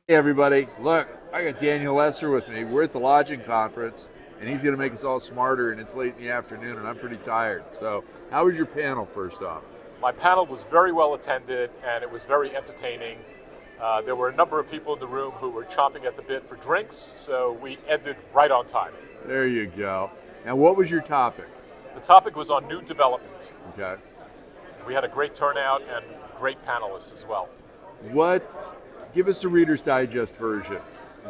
Hey everybody, look, I got Daniel Lesser with me. We're at the lodging conference, and he's going to make us all smarter, and it's late in the afternoon, and I'm pretty tired. So, how was your panel, first off? My panel was very well attended, and it was very entertaining. There were a number of people in the room who were chomping at the bit for drinks, so we ended right on time. There you go. Now, what was your topic? The topic was on new development. Okay. We had a great turnout and great panelists as well. Give us the Reader's Digest version.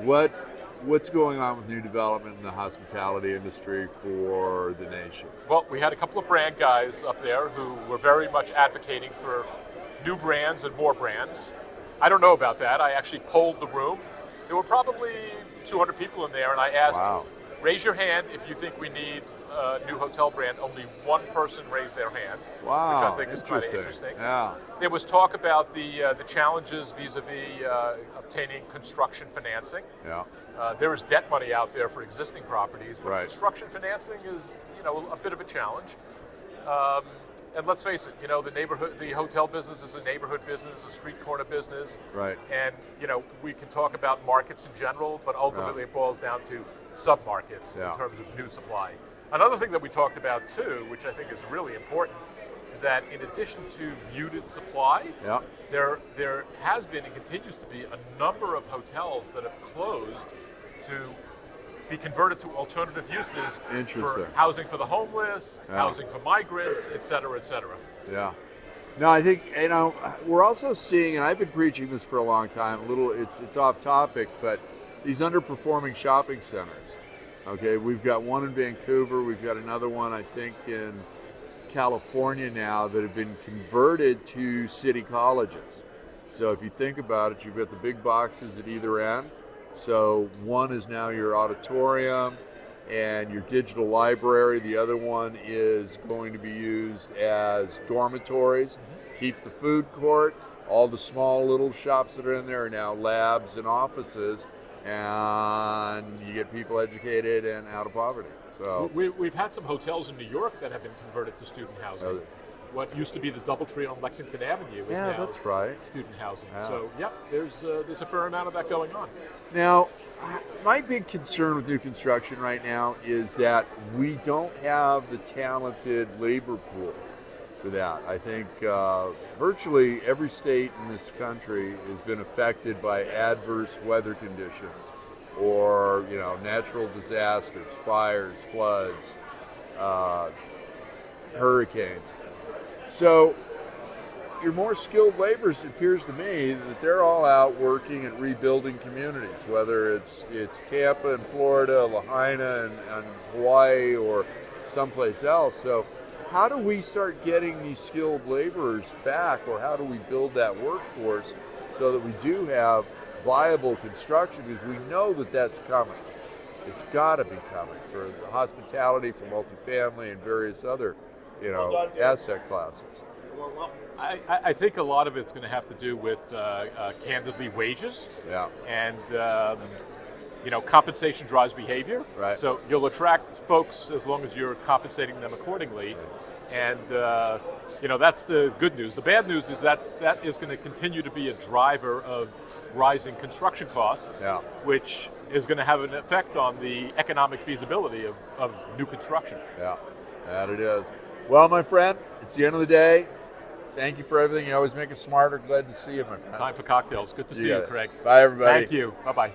What's going on with new development in the hospitality industry for the nation? Well, we had a couple of brand guys up there who were very much advocating for new brands and more brands. I don't know about that. I actually polled the room. There were probably 200 people in there, and I asked, Wow. Raise your hand if you think we need a new hotel brand. Only one person raised their hand, Wow, which I think is kind of interesting. Yeah. There was talk about the challenges vis-a-vis obtaining construction financing. Yeah. There is debt money out there for existing properties, but Right. construction financing is, a bit of a challenge. And let's face it, the hotel business is a neighborhood business, a street corner business. Right. And, we can talk about markets in general, but ultimately it boils down to sub-markets in terms of new supply. Another thing that we talked about too, which I think is really important, is that in addition to muted supply, Yeah. there has been and continues to be a number of hotels that have closed to be converted to alternative uses Interesting. for housing for the homeless, Yeah. housing for migrants, et cetera, et cetera. Yeah. No, I think we're also seeing, and I've been preaching this for a long time. It's off topic, but these underperforming shopping centers. Okay, we've got one in Vancouver. We've got another one, I think, in California now that have been converted to city colleges. So if you think about it, you've got the big boxes at either end. So one is now your auditorium and your digital library. The other one is going to be used as dormitories. Keep the food court. All the small little shops that are in there are now labs and offices, and you get people educated and out of poverty. So We've had some hotels in New York that have been converted to student housing. What used to be the DoubleTree on Lexington Avenue is now that's right. student housing. Yeah. So, there's a fair amount of that going on. Now, my big concern with new construction right now is that we don't have the talented labor pool for that. I think virtually every state in this country has been affected by adverse weather conditions or, natural disasters, fires, floods, hurricanes. So your more skilled laborers, it appears to me that they're all out working at rebuilding communities, whether it's Tampa in Florida, Lahaina in Hawaii, or someplace else. So how do we start getting these skilled laborers back, or how do we build that workforce so that we do have viable construction? Because we know that that's coming. It's got to be coming for hospitality, for multifamily, and various other asset classes. I think a lot of it's going to have to do with, candidly, wages. Yeah. And, compensation drives behavior. Right. So you'll attract folks as long as you're compensating them accordingly. And, that's the good news. The bad news is that is going to continue to be a driver of rising construction costs, which is going to have an effect on the economic feasibility of new construction. Yeah, that it is. Well, my friend, it's the end of the day. Thank you for everything. You always make us smarter. Glad to see you, my friend. Time for cocktails. Good to see you, Craig. Bye, everybody. Thank you. Bye-bye.